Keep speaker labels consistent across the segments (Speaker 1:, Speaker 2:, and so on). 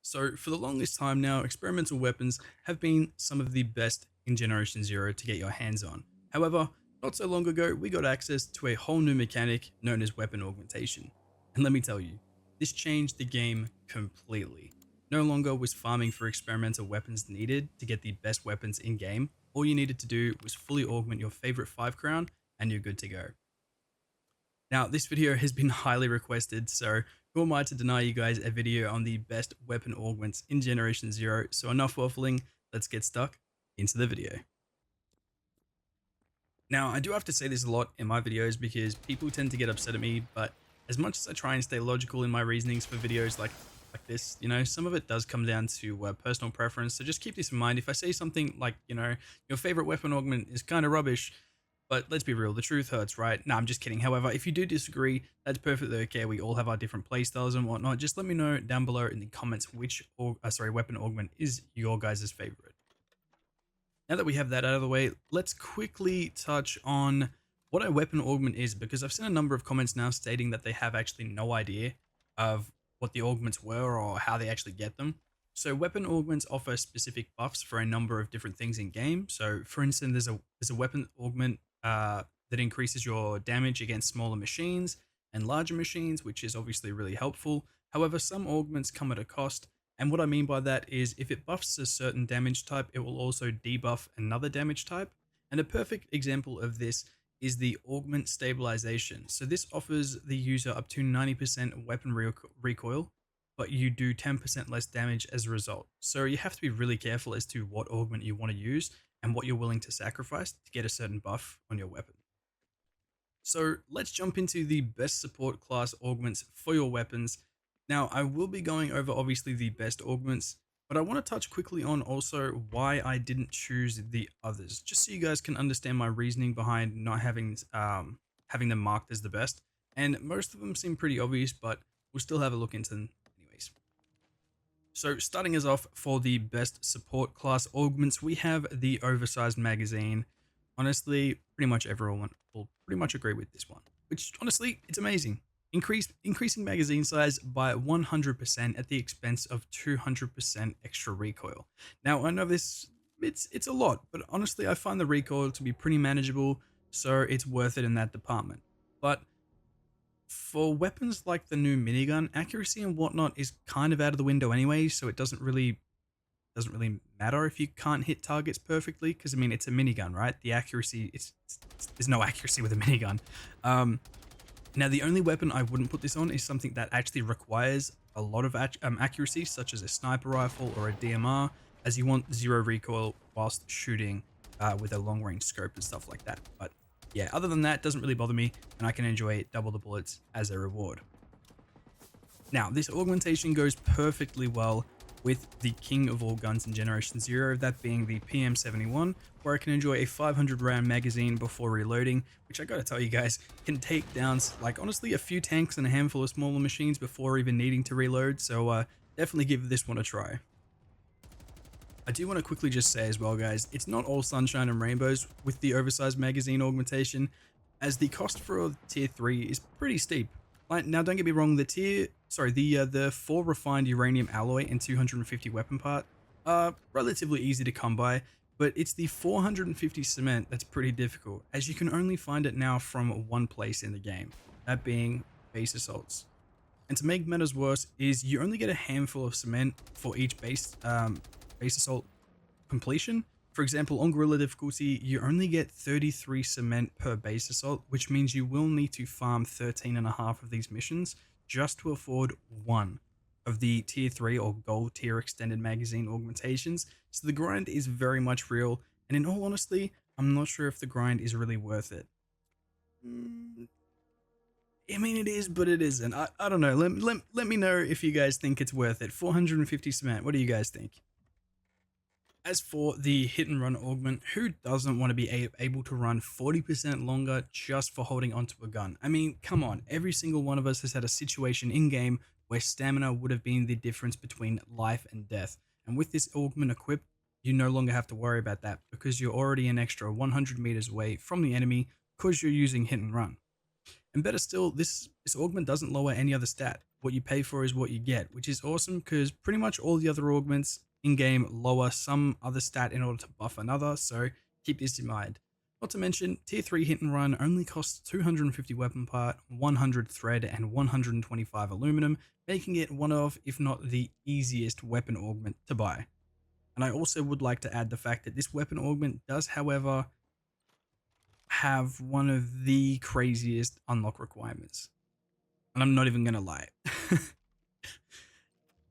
Speaker 1: So, for the longest time now, experimental weapons have been some of the best in Generation Zero to get your hands on. However, not so long ago, we got access to a whole new mechanic known as weapon augmentation. And let me tell you, this changed the game completely. No longer was farming for experimental weapons needed to get the best weapons in game. All you needed to do was fully augment your favorite 5 crown, and you're good to go. Now, this video has been highly requested, so who am I to deny you guys a video on the best weapon augments in Generation Zero? So enough waffling, let's get stuck into the video. Now, I do have to say this a lot in my videos because people tend to get upset at me, but as much as I try and stay logical in my reasonings for videos like this, some of it does come down to personal preference. So just keep this in mind. If I say something like, your favorite weapon augment is kind of rubbish, but let's be real, the truth hurts, right? No, I'm just kidding. However, if you do disagree, that's perfectly okay. We all have our different playstyles and whatnot. Just let me know down below in the comments which weapon augment is your guys' favorite. Now that we have that out of the way, let's quickly touch on what a weapon augment is, because I've seen a number of comments now stating that they have actually no idea of what the augments were or how they actually get them. So weapon augments offer specific buffs for a number of different things in game. So for instance, there's a weapon augment that increases your damage against smaller machines and larger machines, which is obviously really helpful. However, some augments come at a cost. And what I mean by that is if it buffs a certain damage type, it will also debuff another damage type. And a perfect example of this is the augment stabilization. So this offers the user up to 90% weapon recoil, but you do 10% less damage as a result. So you have to be really careful as to what augment you want to use and what you're willing to sacrifice to get a certain buff on your weapon. So let's jump into the best support class augments for your weapons. Now, I will be going over obviously the best augments, but I want to touch quickly on also why I didn't choose the others, just so you guys can understand my reasoning behind not having them marked as the best. And most of them seem pretty obvious, but we'll still have a look into them anyways. So starting us off for the best support class augments, we have the oversized magazine. Honestly, pretty much everyone will pretty much agree with this one, which honestly, it's amazing. Increasing magazine size by 100% at the expense of 200% extra recoil. Now, I know it's a lot, but honestly, I find the recoil to be pretty manageable, so it's worth it in that department. But for weapons like the new minigun, accuracy and whatnot is kind of out of the window anyway, so it doesn't really matter if you can't hit targets perfectly, because I mean it's a minigun, right? The accuracy, there's no accuracy with a minigun. Now, the only weapon I wouldn't put this on is something that actually requires a lot of accuracy, such as a sniper rifle or a DMR, as you want zero recoil whilst shooting with a long range scope and stuff like that. But yeah, other than that, it doesn't really bother me, and I can enjoy double the bullets as a reward. Now, this augmentation goes perfectly well with the king of all guns in Generation Zero, that being the PM71, where I can enjoy a 500 round magazine before reloading, which I gotta tell you guys, can take down like honestly a few tanks and a handful of smaller machines before even needing to reload, so definitely give this one a try. I do want to quickly just say as well, guys, it's not all sunshine and rainbows with the oversized magazine augmentation, as the cost for tier 3 is pretty steep. Now, don't get me wrong, the 4 refined uranium alloy and 250 weapon part are relatively easy to come by, but it's the 450 cement that's pretty difficult, as you can only find it now from one place in the game, that being base assaults. And to make matters worse is you only get a handful of cement for each base assault completion. For example, on Guerrilla difficulty, you only get 33 cement per base assault, which means you will need to farm 13.5 of these missions just to afford one of the tier 3 or gold tier extended magazine augmentations. So the grind is very much real, and in all honesty, I'm not sure if the grind is really worth it. I mean, it is, but it isn't. I don't know. Let me know if you guys think it's worth it. 450 cement. What do you guys think? As for the hit and run augment, who doesn't want to be able to run 40% longer just for holding onto a gun? I mean, come on, every single one of us has had a situation in game where stamina would have been the difference between life and death. And with this augment equipped, you no longer have to worry about that because you're already an extra 100 meters away from the enemy because you're using hit and run. And better still, this augment doesn't lower any other stat. What you pay for is what you get, which is awesome because pretty much all the other augments in-game lower some other stat in order to buff another, so keep this in mind. Not to mention, tier 3 hit and run only costs 250 weapon part, 100 thread, and 125 aluminum, making it one of, if not the easiest weapon augment to buy. And I also would like to add the fact that this weapon augment does, however, have one of the craziest unlock requirements. And I'm not even going to lie.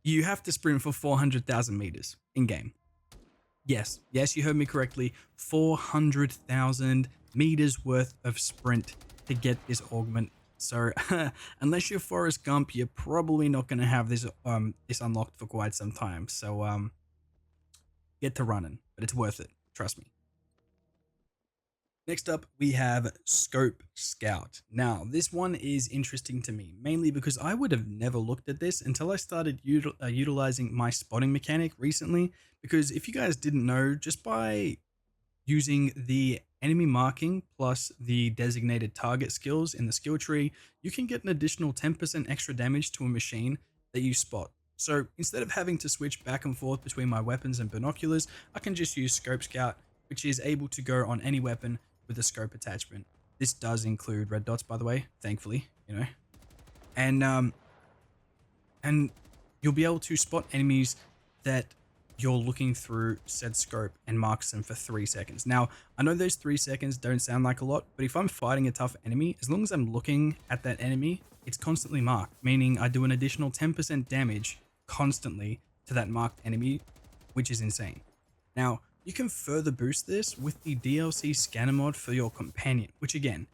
Speaker 1: You have to sprint for 400,000 meters in game. Yes, you heard me correctly. 400,000 meters worth of sprint to get this augment. So unless you're Forrest Gump, you're probably not going to have this this unlocked for quite some time. So get to running, but it's worth it. Trust me. Next up, we have Scope Scout. Now, this one is interesting to me, mainly because I would have never looked at this until I started utilizing my spotting mechanic recently. Because if you guys didn't know, just by using the enemy marking plus the designated target skills in the skill tree, you can get an additional 10% extra damage to a machine that you spot. So instead of having to switch back and forth between my weapons and binoculars, I can just use Scope Scout, which is able to go on any weapon with a scope attachment. This does include red dots, by the way, thankfully, you know. And you'll be able to spot enemies that you're looking through said scope and marks them for 3 seconds. Now, I know those 3 seconds don't sound like a lot, but if I'm fighting a tough enemy, as long as I'm looking at that enemy, it's constantly marked, meaning I do an additional 10% damage constantly to that marked enemy, which is insane. Now, you can further boost this with the DLC scanner mod for your companion, which again,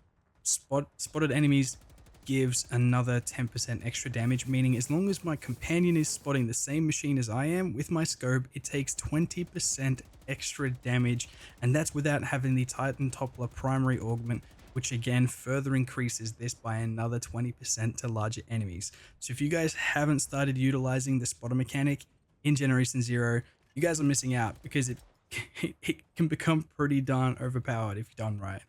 Speaker 1: spotted enemies gives another 10% extra damage, meaning as long as my companion is spotting the same machine as I am with my scope, it takes 20% extra damage, and that's without having the Titan Toppler primary augment, which again further increases this by another 20% to larger enemies. So if you guys haven't started utilizing the spotter mechanic in Generation Zero, you guys are missing out because it can become pretty darn overpowered if done right.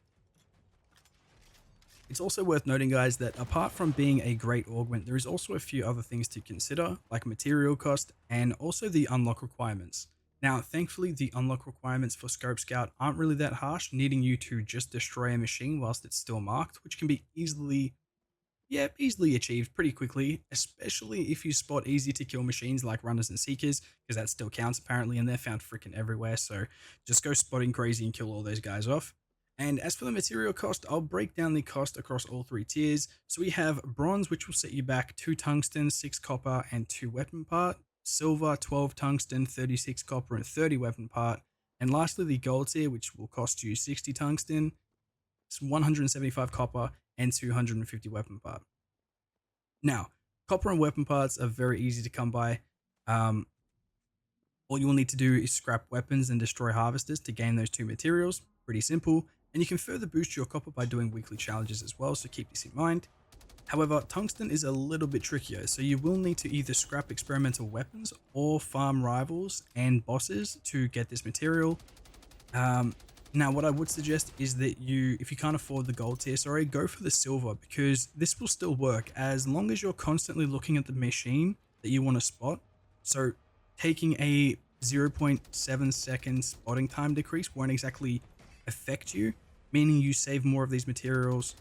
Speaker 1: It's also worth noting, guys, that apart from being a great augment, there is also a few other things to consider, like material cost and also the unlock requirements. Now, thankfully, the unlock requirements for Scope Scout aren't really that harsh, needing you to just destroy a machine whilst it's still marked, which can be easily achieved pretty quickly, especially if you spot easy to kill machines like runners and seekers, because that still counts apparently, and they're found freaking everywhere. So just go spotting crazy and kill all those guys off. And as for the material cost, I'll break down the cost across all 3 tiers. So we have bronze, which will set you back 2 tungsten, 6 copper, and 2 weapon part. Silver, 12 tungsten, 36 copper, and 30 weapon part. And lastly, the gold tier, which will cost you 60 tungsten, 175 copper, and 250 weapon part. Now, copper and weapon parts are very easy to come by. All you will need to do is scrap weapons and destroy harvesters to gain those 2 materials. Pretty simple. And you can further boost your copper by doing weekly challenges as well, so keep this in mind. However, tungsten is a little bit trickier, so you will need to either scrap experimental weapons or farm rivals and bosses to get this material. Now, what I would suggest is that if you can't afford the gold tier, go for the silver, because this will still work as long as you're constantly looking at the machine that you want to spot. So taking a 0.7 second spotting time decrease won't exactly affect you, meaning you save more of these materials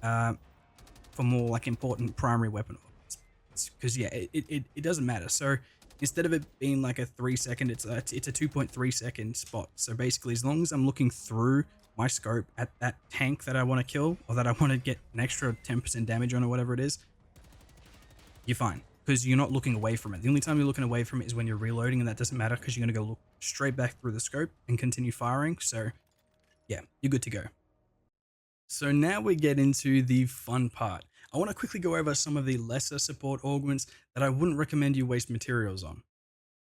Speaker 1: for more like important primary weapon options. Because yeah, it doesn't matter. So instead of it being like a 3 second, it's a 2.3 second spot. So basically, as long as I'm looking through my scope at that tank that I want to kill, or that I want to get an extra 10% damage on, or whatever it is, you're fine, because you're not looking away from it. The only time you're looking away from it is when you're reloading, and that doesn't matter because you're going to go look straight back through the scope and continue firing. So yeah, you're good to go. So now we get into the fun part. I want to quickly go over some of the lesser support augments that I wouldn't recommend you waste materials on.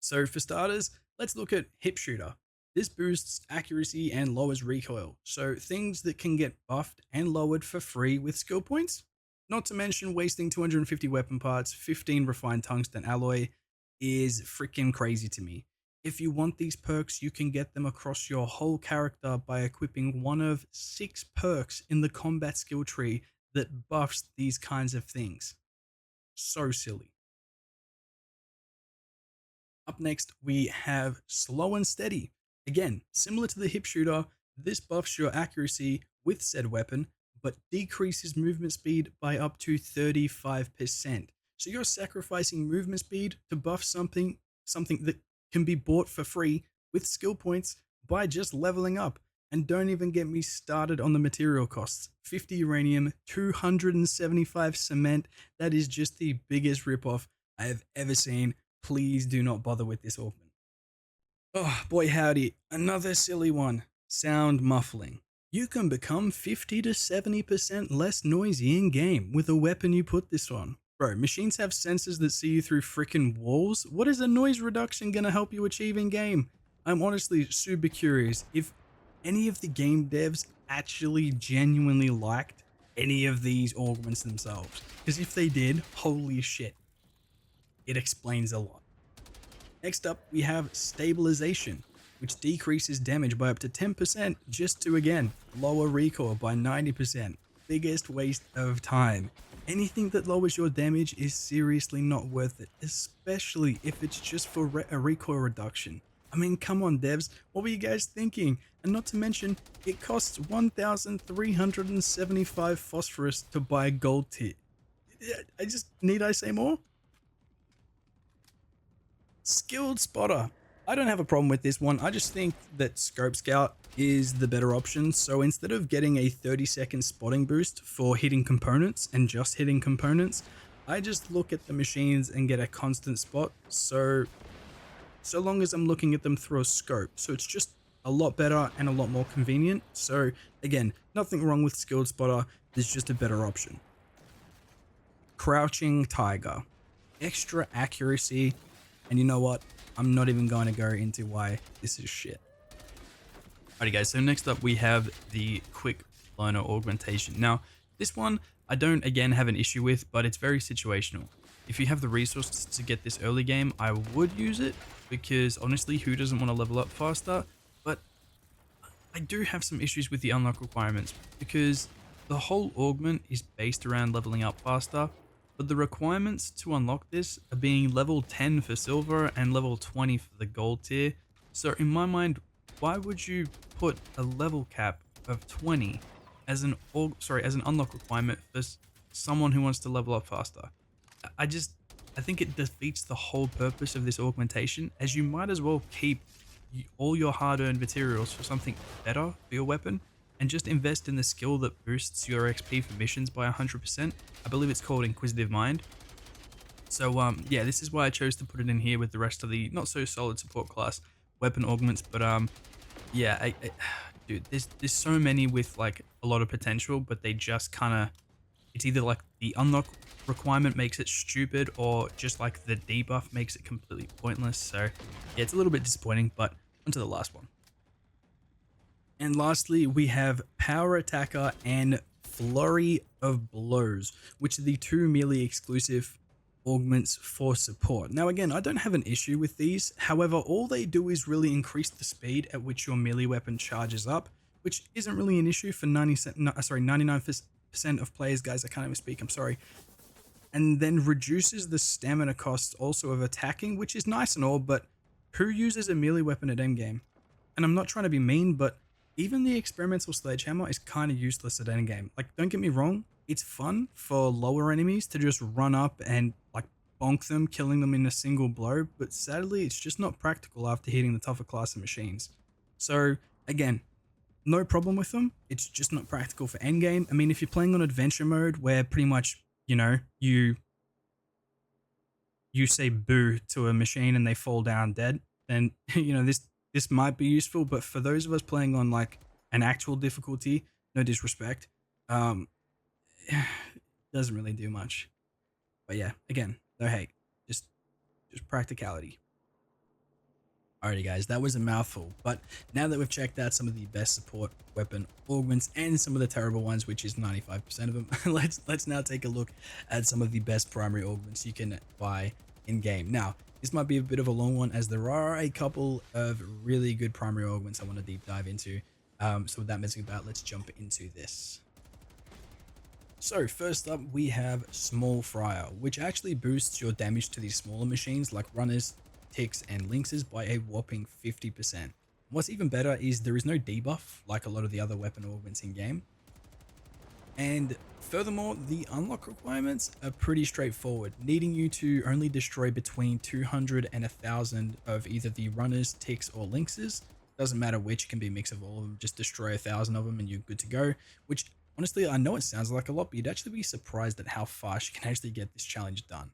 Speaker 1: So for starters, let's look at Hip Shooter. This boosts accuracy and lowers recoil, so things that can get buffed and lowered for free with skill points. Not to mention wasting 250 weapon parts, 15 refined tungsten alloy is freaking crazy to me. If you want these perks, you can get them across your whole character by equipping one of 6 perks in the combat skill tree that buffs these kinds of things. So silly. Up next, we have Slow and Steady. Again, similar to the hip shooter, this buffs your accuracy with said weapon, but decreases movement speed by up to 35%. So you're sacrificing movement speed to buff something that can be bought for free with skill points by just leveling up. And don't even get me started on the material costs. 50 uranium, 275 cement. That is just the biggest ripoff I have ever seen. Please do not bother with this augment. Oh boy howdy, another silly one. Sound muffling. You can become 50 to 70% less noisy in game with a weapon you put this on. Bro, machines have sensors that see you through freaking walls. What is a noise reduction gonna help you achieve in game? I'm honestly super curious if any of the game devs actually genuinely liked any of these augments themselves. Because if they did, holy shit, it explains a lot. Next up, we have Stabilization, which decreases damage by up to 10% just to, again, lower recoil by 90%. Biggest waste of time. Anything that lowers your damage is seriously not worth it, especially if it's just for a recoil reduction. I mean, come on devs, what were you guys thinking? And not to mention, it costs 1,375 phosphorus to buy a gold tier. Need I say more? Skilled Spotter. I don't have a problem with this one. I just think that Scope Scout is the better option. So instead of getting a 30-second spotting boost for hitting components and just hitting components, I just look at the machines and get a constant spot. So long as I'm looking at them through a scope. So it's just a lot better and a lot more convenient. So again, nothing wrong with Skilled Spotter. There's just a better option. Crouching Tiger. Extra accuracy. And you know what? I'm not even going to go into why this is shit. Alrighty guys, so next up we have the quick learner augmentation. Now, this one I don't again have an issue with, but it's very situational. If you have the resources to get this early game, I would use it because honestly, who doesn't want to level up faster? But I do have some issues with the unlock requirements because the whole augment is based around leveling up faster. But the requirements to unlock this are being level 10 for silver and level 20 for the gold tier. So in my mind, why would you put a level cap of 20 as an unlock requirement for someone who wants to level up faster? I think it defeats the whole purpose of this augmentation, as you might as well keep all your hard-earned materials for something better for your weapon and just invest in the skill that boosts your XP for missions by 100%. I believe it's called Inquisitive Mind. So yeah, this is why I chose to put it in here with the rest of the not so solid support class weapon augments. But yeah, dude, there's so many with like a lot of potential, but they just kind of, it's either like the unlock requirement makes it stupid or just like the debuff makes it completely pointless. So yeah, it's a little bit disappointing, but onto the last one. And lastly, we have Power Attacker and Flurry of Blows, which are the two melee exclusive augments for support. Now again, I don't have an issue with these. However, all they do is really increase the speed at which your melee weapon charges up, which isn't really an issue for 99% of players, guys. I can't even speak, I'm sorry. And then reduces the stamina cost also of attacking, which is nice and all, but who uses a melee weapon at endgame? And I'm not trying to be mean, but even the experimental sledgehammer is kind of useless at endgame. Like, don't get me wrong, it's fun for lower enemies to just run up and like bonk them, killing them in a single blow, but sadly it's just not practical after hitting the tougher class of machines. So again, no problem with them, it's just not practical for endgame. I mean, if you're playing on adventure mode where pretty much, you know, you say boo to a machine and they fall down dead, then you know, this might be useful. But for those of us playing on like an actual difficulty, no disrespect, doesn't really do much. But yeah, again, no hate, just practicality. Alrighty guys, that was a mouthful, but now that we've checked out some of the best support weapon augments and some of the terrible ones, which is 95% of them, let's now take a look at some of the best primary augments you can buy in game. Now, this might be a bit of a long one as there are a couple of really good primary augments I want to deep dive into. So with that messing about, let's jump into this. So first up, we have Small Fryer, which actually boosts your damage to these smaller machines like runners, ticks, and lynxes by a whopping 50%. What's even better is there is no debuff like a lot of the other weapon augments in game. And furthermore, the unlock requirements are pretty straightforward, needing you to only destroy between 200 and 1000 of either the runners, ticks, or lynxes. Doesn't matter which, it can be a mix of all of them. Just destroy 1000 of them and you're good to go. Which honestly, I know it sounds like a lot, but you'd actually be surprised at how fast you can actually get this challenge done.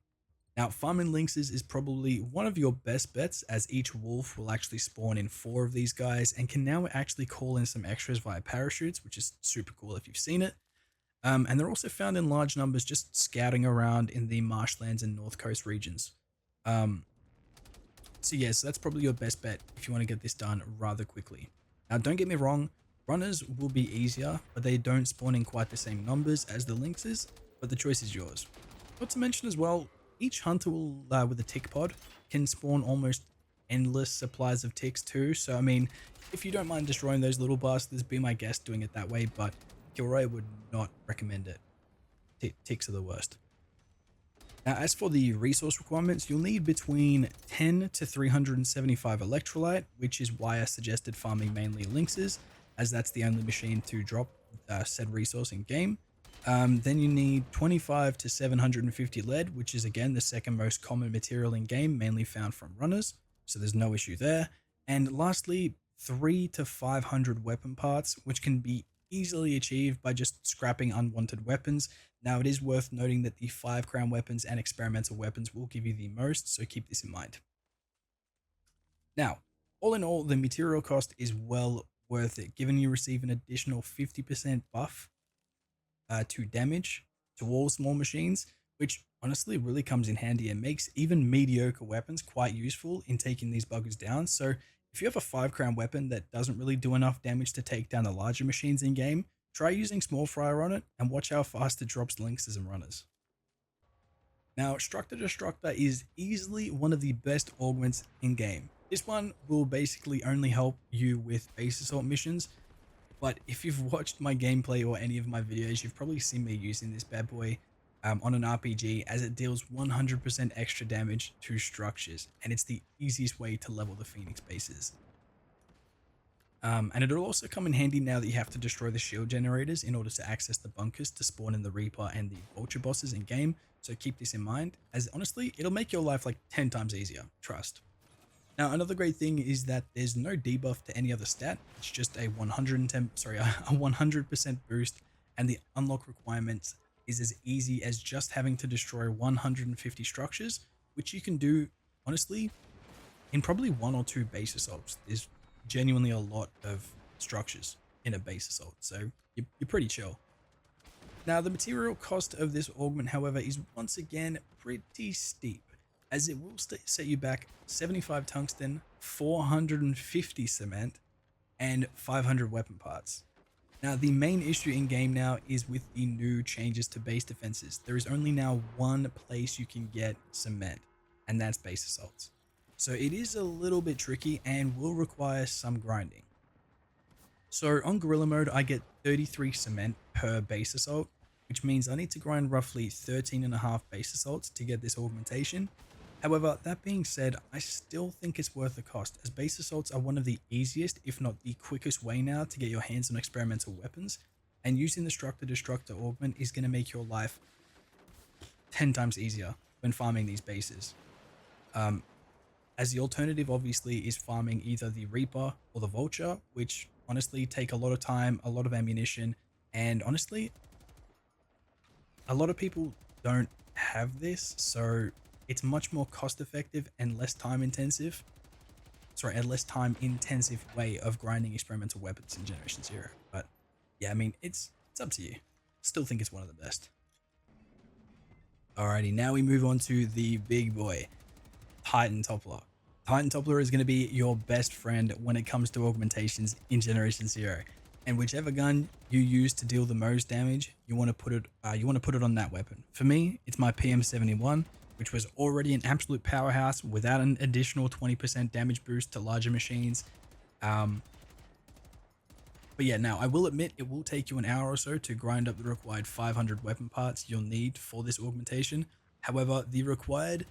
Speaker 1: Now, farming lynxes is probably one of your best bets, as each wolf will actually spawn in 4 of these guys and can now actually call in some extras via parachutes, which is super cool if you've seen it. And they're also found in large numbers just scouting around in the marshlands and north coast regions. Um, so yes, that's probably your best bet if you want to get this done rather quickly. Now, don't get me wrong, runners will be easier, but they don't spawn in quite the same numbers as the lynxes, but the choice is yours. Not to mention as well, each hunter will, with a tick pod, can spawn almost endless supplies of ticks too. So I mean, if you don't mind destroying those little bastards, be my guest doing it that way, but Kilroy would not recommend it. Ticks are the worst. Now, as for the resource requirements, you'll need between 10 to 375 electrolyte, which is why I suggested farming mainly lynxes, as that's the only machine to drop said resource in game. Then you need 25 to 750 lead, which is again the second most common material in game, mainly found from runners, so there's no issue there. And lastly, 3 to 500 weapon parts, which can be easily achieved by just scrapping unwanted weapons. Now, it is worth noting that the 5 crown weapons and experimental weapons will give you the most, so keep this in mind. Now, all in all, the material cost is well worth it, given you receive an additional 50% buff to damage to all small machines, which honestly really comes in handy and makes even mediocre weapons quite useful in taking these buggers down. So if you have a 5 crown weapon that doesn't really do enough damage to take down the larger machines in game, try using Small Fryer on it and watch how fast it drops lynxes and runners. Now, Structor Destructor is easily one of the best augments in game. This one will basically only help you with base assault missions, but if you've watched my gameplay or any of my videos, you've probably seen me using this bad boy on an RPG, as it deals 100% extra damage to structures, and it's the easiest way to level the Phoenix bases. And it'll also come in handy now that you have to destroy the shield generators in order to access the bunkers to spawn in the Reaper and the Vulture bosses in game, so keep this in mind, as honestly, it'll make your life like 10 times easier, trust. Now, another great thing is that there's no debuff to any other stat. It's just a 100% boost, and the unlock requirements is as easy as just having to destroy 150 structures, which you can do, honestly, in probably 1 or 2 base assaults. There's genuinely a lot of structures in a base assault, so you're pretty chill. Now, the material cost of this augment, however, is once again pretty steep, as it will set you back 75 tungsten, 450 cement, and 500 weapon parts. Now, the main issue in game now is with the new changes to base defenses. There is only now one place you can get cement, and that's base assaults. So it is a little bit tricky and will require some grinding. So on Gorilla mode, I get 33 cement per base assault, which means I need to grind roughly 13.5 base assaults to get this augmentation. However, that being said, I still think it's worth the cost, as base assaults are one of the easiest, if not the quickest way now to get your hands on experimental weapons, and using the Structor Destructor augment is going to make your life 10 times easier when farming these bases. As the alternative obviously is farming either the Reaper or the Vulture, which honestly take a lot of time, a lot of ammunition, and honestly, a lot of people don't have this, so it's much more cost effective and less time intensive. A less time intensive way of grinding experimental weapons in Generation 0. But yeah, I mean, it's up to you. Still think it's one of the best. Alrighty, now we move on to the big boy, Titan Toppler. Titan Toppler is going to be your best friend when it comes to augmentations in Generation 0. And whichever gun you use to deal the most damage, you want to put it on that weapon. For me, it's my PM71, which was already an absolute powerhouse without an additional 20% damage boost to larger machines. But yeah, now I will admit it will take you an hour or so to grind up the required 500 weapon parts you'll need for this augmentation. However, the required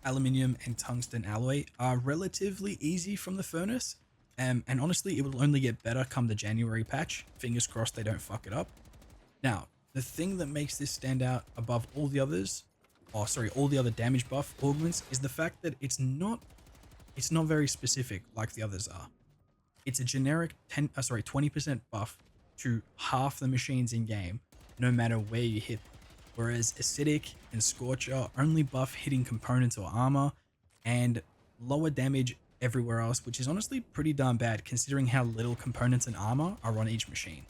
Speaker 1: aluminium and tungsten alloy are relatively easy from the furnace. And honestly, it will only get better come the January patch. Fingers crossed they don't fuck it up. Now, the thing that makes this stand out above all the others, all the other damage buff augments, is the fact that it's not very specific like the others are. It's a generic 20% buff to half the machines in game, no matter where you hit them. Whereas Acidic and Scorcher only buff hitting components or armor, and lower damage everywhere else, which is honestly pretty darn bad considering how little components and armor are on each machine.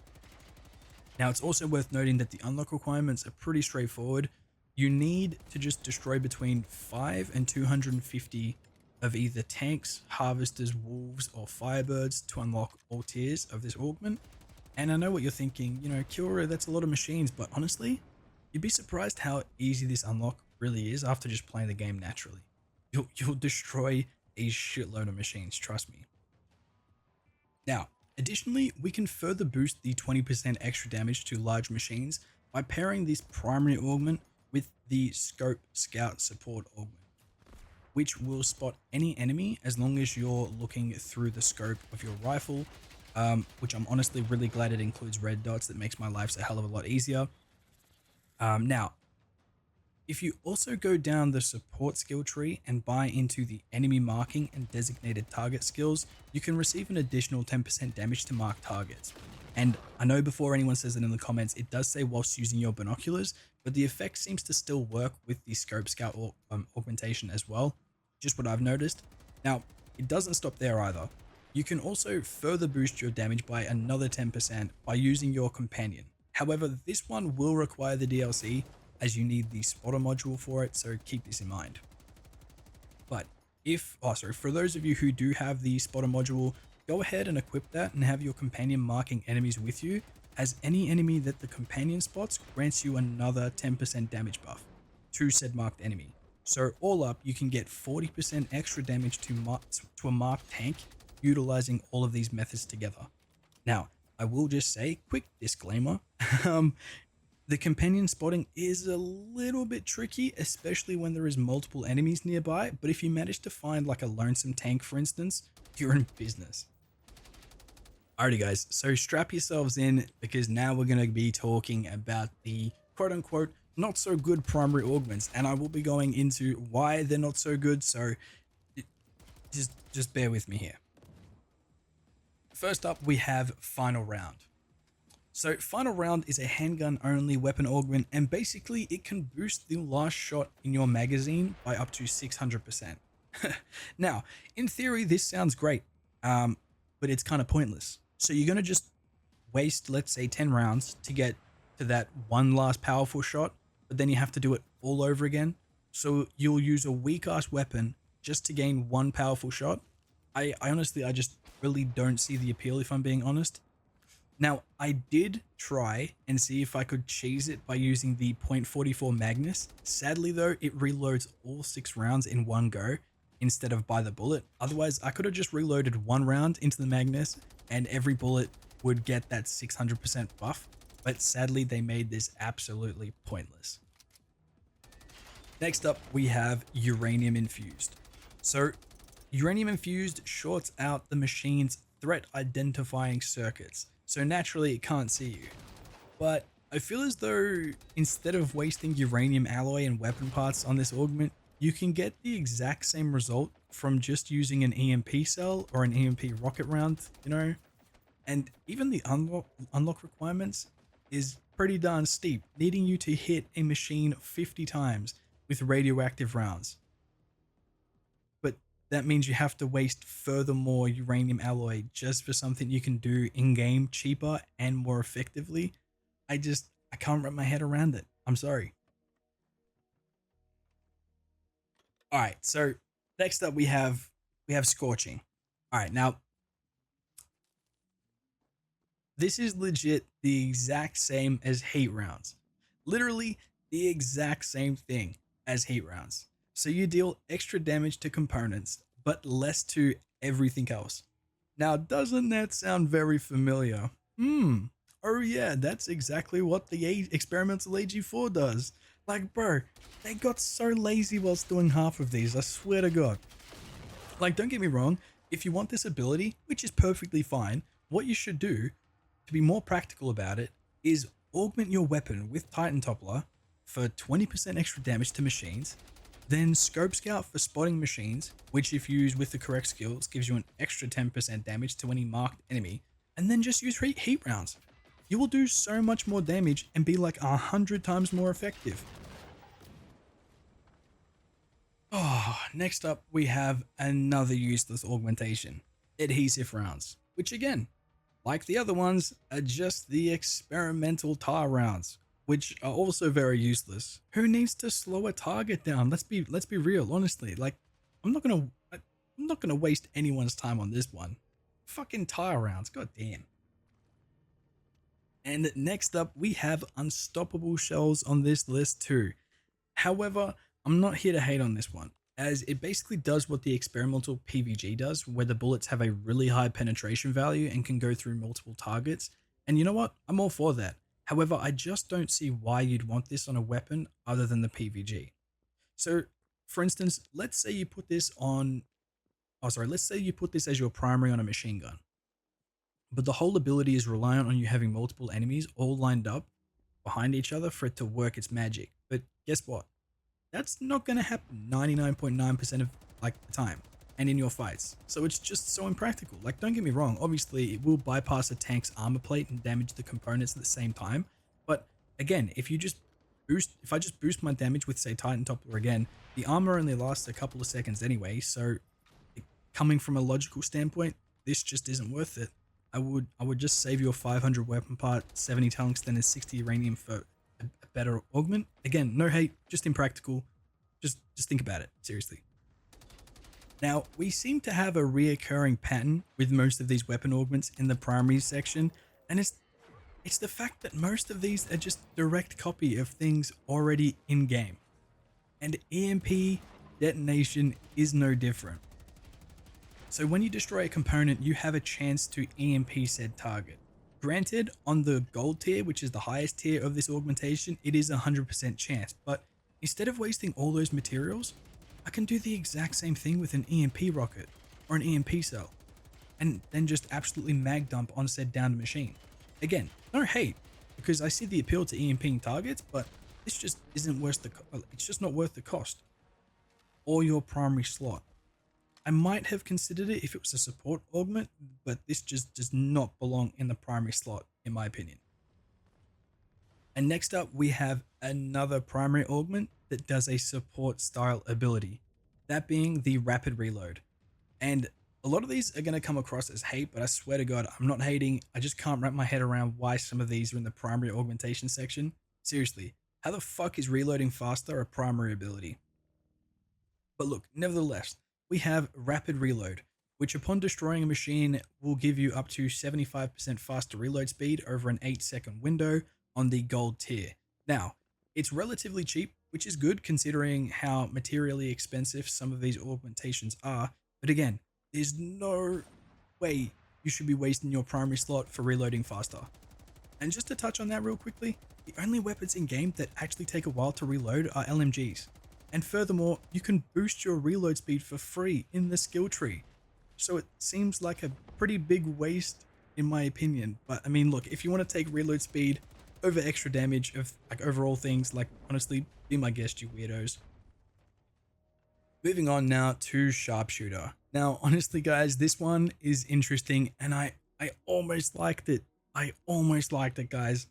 Speaker 1: Now, it's also worth noting that the unlock requirements are pretty straightforward. You need to just destroy between 5 and 250 of either tanks, harvesters, wolves, or firebirds to unlock all tiers of this augment. And I know what you're thinking, Kilroy, that's a lot of machines, but honestly, you'd be surprised how easy this unlock really is after just playing the game naturally. You'll destroy a shitload of machines, trust me. Now, additionally, we can further boost the 20% extra damage to large machines by pairing this primary augment with the scope scout support augment, which will spot any enemy as long as you're looking through the scope of your rifle, which I'm honestly really glad it includes red dots. That makes my life a hell of a lot easier. Now, if you also go down the support skill tree and buy into the enemy marking and designated target skills, you can receive an additional 10% damage to mark targets. And I know before anyone says it in the comments, it does say whilst using your binoculars, but the effect seems to still work with the scope scout augmentation as well, just what I've noticed. Now, it doesn't stop there either. You can also further boost your damage by another 10% by using your companion. However, this one will require the DLC as you need the spotter module for it, so keep this in mind. But for those of you who do have the spotter module, go ahead and equip that and have your companion marking enemies with you, as any enemy that the companion spots grants you another 10% damage buff to said marked enemy. So all up, you can get 40% extra damage to a marked tank utilizing all of these methods together. Now, I will just say, quick disclaimer, the companion spotting is a little bit tricky, especially when there is multiple enemies nearby, but if you manage to find like a lonesome tank, for instance, you're in business. Alrighty guys, so strap yourselves in because now we're going to be talking about the quote-unquote not so good primary augments, and I will be going into why they're not so good, so just bear with me here. First up, we have Final Round. So Final Round is a handgun only weapon augment, and basically it can boost the last shot in your magazine by up to 600%. Now, in theory, this sounds great, but it's kind of pointless. So you're going to just waste, let's say 10 rounds to get to that one last powerful shot, but then you have to do it all over again. So you'll use a weak ass weapon just to gain one powerful shot. I honestly, I just really don't see the appeal, if I'm being honest. Now, I did try and see if I could cheese it by using the .44 Magnus. Sadly though, it reloads all 6 rounds in one go instead of by the bullet. Otherwise, I could have just reloaded 1 round into the Magnus and every bullet would get that 600% buff. But sadly, they made this absolutely pointless. Next up, we have Uranium Infused. So, Uranium Infused shorts out the machine's threat identifying circuits, so naturally it can't see you. But I feel as though instead of wasting uranium alloy and weapon parts on this augment, you can get the exact same result from just using an EMP cell or an EMP rocket round, and even the unlock requirements is pretty darn steep, needing you to hit a machine 50 times with radioactive rounds. But that means you have to waste furthermore uranium alloy just for something you can do in-game cheaper and more effectively. I can't wrap my head around it. I'm sorry. Alright, so next up we have Scorching. Alright, now this is legit the exact same as Heat Rounds. Literally the exact same thing as Heat Rounds. So you deal extra damage to components, but less to everything else. Now, doesn't that sound very familiar? Hmm. Oh yeah, that's exactly what the experimental AG4 does. Like, bro, they got so lazy whilst doing half of these, I swear to God. Like, don't get me wrong, if you want this ability, which is perfectly fine, what you should do, to be more practical about it, is augment your weapon with Titan Toppler for 20% extra damage to machines, then Scope Scout for spotting machines, which if used with the correct skills gives you an extra 10% damage to any marked enemy, and then just use heat rounds. You will do so much more damage and be like 100 times more effective. Oh, next up we have another useless augmentation, adhesive rounds, which again, like the other ones, are just the experimental tar rounds, which are also very useless. Who needs to slow a target down? Let's be real, honestly. Like, I'm not gonna waste anyone's time on this one. Fucking tar rounds, god damn. And next up, we have unstoppable shells on this list too. However, I'm not here to hate on this one, as it basically does what the experimental PVG does, where the bullets have a really high penetration value and can go through multiple targets. And you know what? I'm all for that. However, I just don't see why you'd want this on a weapon other than the PVG. So, for instance, let's say you put this on, let's say you put this as your primary on a machine gun, but the whole ability is reliant on you having multiple enemies all lined up behind each other for it to work its magic. But guess what? That's not going to happen 99.9% of like the time and in your fights. So it's just so impractical. Like, don't get me wrong, obviously it will bypass a tank's armor plate and damage the components at the same time. But again, if I just boost my damage with say Titan Toppler again, the armor only lasts a couple of seconds anyway. So coming from a logical standpoint, this just isn't worth it. I would just save your 500 weapon part, 70 tungsten and 60 uranium for a better augment. Again, no hate, just impractical. Just think about it, seriously. Now, we seem to have a reoccurring pattern with most of these weapon augments in the primary section, and it's the fact that most of these are just direct copy of things already in game. And EMP detonation is no different. So when you destroy a component, you have a chance to EMP said target. Granted, on the gold tier, which is the highest tier of this augmentation, it is a 100% chance, but instead of wasting all those materials, I can do the exact same thing with an EMP rocket or an EMP cell, and then just absolutely mag dump on said downed machine. Again, no hate, because I see the appeal to EMPing targets, but this just isn't worth it's just not worth the cost or your primary slot. I might have considered it if it was a support augment, but this just does not belong in the primary slot, in my opinion. And next up, we have another primary augment that does a support style ability, that being the rapid reload. And a lot of these are going to come across as hate, but I swear to God, I'm not hating. I just can't wrap my head around why some of these are in the primary augmentation section. Seriously, how the fuck is reloading faster a primary ability? But look, nevertheless, we have rapid reload, which upon destroying a machine will give you up to 75% faster reload speed over an 8-second window on the gold tier. Now, it's relatively cheap, which is good considering how materially expensive some of these augmentations are, but again, there's no way you should be wasting your primary slot for reloading faster. And just to touch on that real quickly, the only weapons in game that actually take a while to reload are LMGs. And furthermore, you can boost your reload speed for free in the skill tree. So it seems like a pretty big waste in my opinion. But I mean, look, if you want to take reload speed over extra damage of like overall things, like honestly, be my guest, you weirdos. Moving on now to Sharpshooter. Now, honestly guys, this one is interesting and I almost liked it. I almost liked it, guys.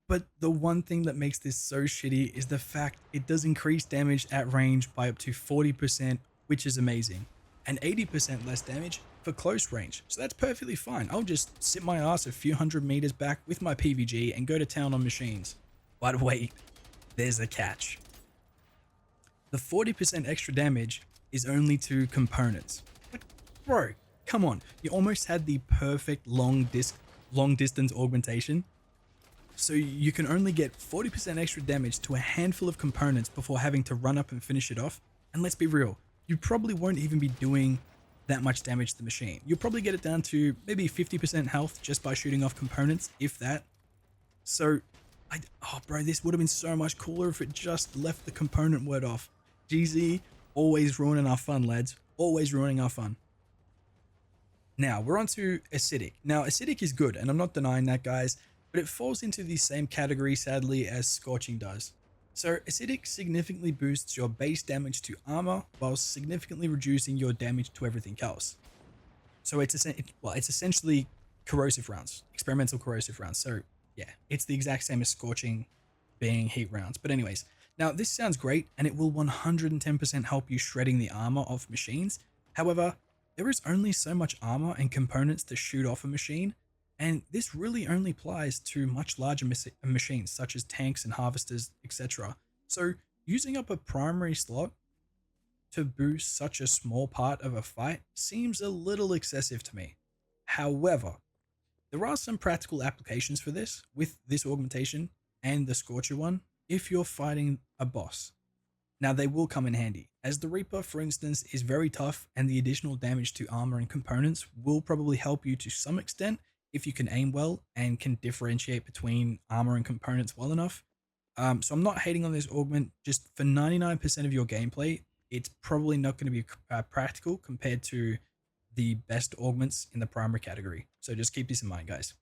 Speaker 1: But the one thing that makes this so shitty is the fact it does increase damage at range by up to 40%, which is amazing, and 80% less damage for close range. So that's perfectly fine. I'll just sit my ass a few hundred meters back with my PVG and go to town on machines. But wait, there's a catch. The 40% extra damage is only to components. Like, bro, come on. You almost had the perfect long distance augmentation. So you can only get 40% extra damage to a handful of components before having to run up and finish it off. And let's be real, you probably won't even be doing that much damage to the machine. You'll probably get it down to maybe 50% health just by shooting off components, if that. So, oh bro, this would have been so much cooler if it just left the component word off. GZ, always ruining our fun, lads. Always ruining our fun. Now, we're on to acidic. Now, acidic is good, and I'm not denying that, guys, but it falls into the same category, sadly, as scorching does. So, acidic significantly boosts your base damage to armor, while significantly reducing your damage to everything else. So, it's essentially corrosive rounds, experimental corrosive rounds. So, yeah, it's the exact same as scorching being heat rounds. But anyways, now this sounds great, and it will 110% help you shredding the armor of machines. However, there is only so much armor and components to shoot off a machine, and this really only applies to much larger machines such as tanks and harvesters, etc. So using up a primary slot to boost such a small part of a fight seems a little excessive to me. However, there are some practical applications for this with this augmentation and the Scorcher one if you're fighting a boss. Now they will come in handy, as the Reaper, for instance, is very tough, and the additional damage to armor and components will probably help you to some extent if you can aim well and can differentiate between armor and components well enough. So I'm not hating on this augment. Just for 99% of your gameplay, it's probably not going to be practical compared to the best augments in the primary category. So just keep this in mind, guys.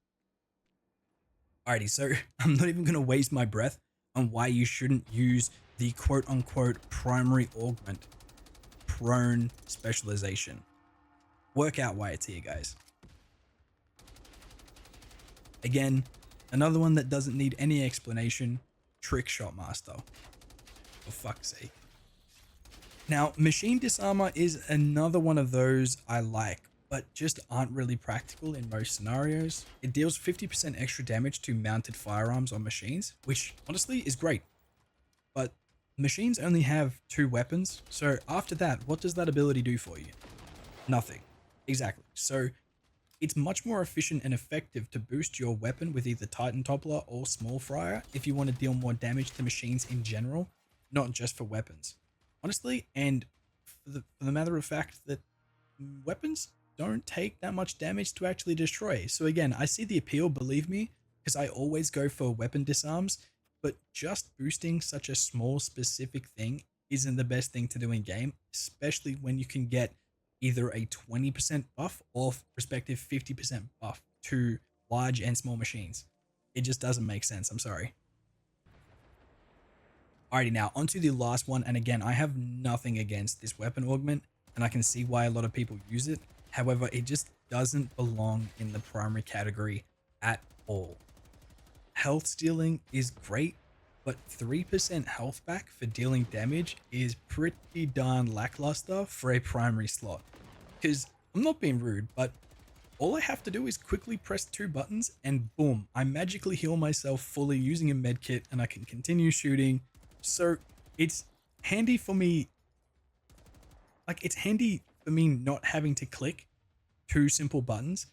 Speaker 1: Alrighty, so I'm not even going to waste my breath on why you shouldn't use the quote-unquote primary augment prone specialization. Work out why it's here, guys. Again, another one that doesn't need any explanation, Trick Shot Master. For fuck's sake. Now, machine disarmor is another one of those I like, but just aren't really practical in most scenarios. It deals 50% extra damage to mounted firearms on machines, which honestly is great. But machines only have 2 weapons, so after that, what does that ability do for you? Nothing. Exactly. So it's much more efficient and effective to boost your weapon with either Titan Toppler or Small Fryer if you want to deal more damage to machines in general, not just for weapons. Honestly, and for the matter of fact that weapons don't take that much damage to actually destroy. So again, I see the appeal, believe me, because I always go for weapon disarms, but just boosting such a small specific thing isn't the best thing to do in game, especially when you can get either a 20% buff or respective 50% buff to large and small machines. It just doesn't make sense, I'm sorry. Alrighty, now onto the last one, and again, I have nothing against this weapon augment, and I can see why a lot of people use it. However, it just doesn't belong in the primary category at all. Health stealing is great, but 3% health back for dealing damage is pretty darn lackluster for a primary slot. Because I'm not being rude, but all I have to do is quickly press 2 buttons and boom, I magically heal myself fully using a medkit and I can continue shooting. So it's handy for me. Like, it's handy for me not having to click 2 simple buttons,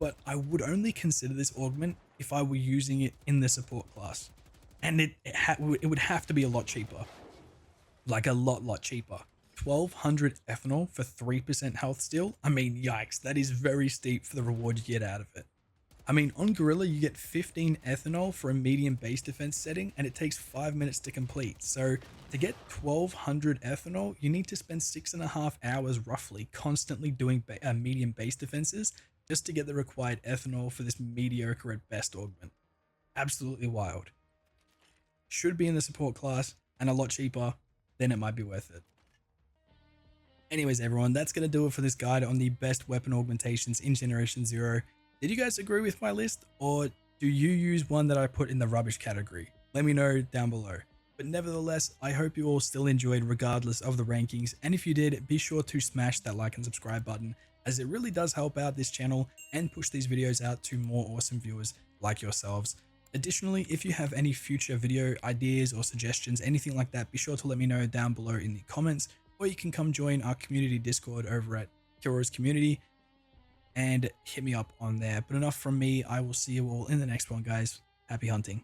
Speaker 1: but I would only consider this augment if I were using it in the support class. And it would have to be a lot cheaper. Like a lot cheaper. 1200 ethanol for 3% health steal? I mean, yikes, that is very steep for the reward you get out of it. I mean, on Gorilla, you get 15 ethanol for a medium base defense setting, and it takes 5 minutes to complete. So to get 1200 ethanol, you need to spend 6.5 hours roughly constantly doing medium base defenses just to get the required ethanol for this mediocre at best augment. Absolutely wild. Should be in the support class and a lot cheaper, then it might be worth it. Anyways, everyone, that's going to do it for this guide on the best weapon augmentations in Generation 0. Did you guys agree with my list, or do you use one that I put in the rubbish category? Let me know down below. But nevertheless, I hope you all still enjoyed regardless of the rankings, and if you did, be sure to smash that like and subscribe button, as it really does help out this channel and push these videos out to more awesome viewers like yourselves. Additionally, if you have any future video ideas or suggestions, anything like that, be sure to let me know down below in the comments, or you can come join our community Discord over at Kilroy's Community and hit me up on there. But enough from me. I will see you all in the next one, guys. Happy hunting.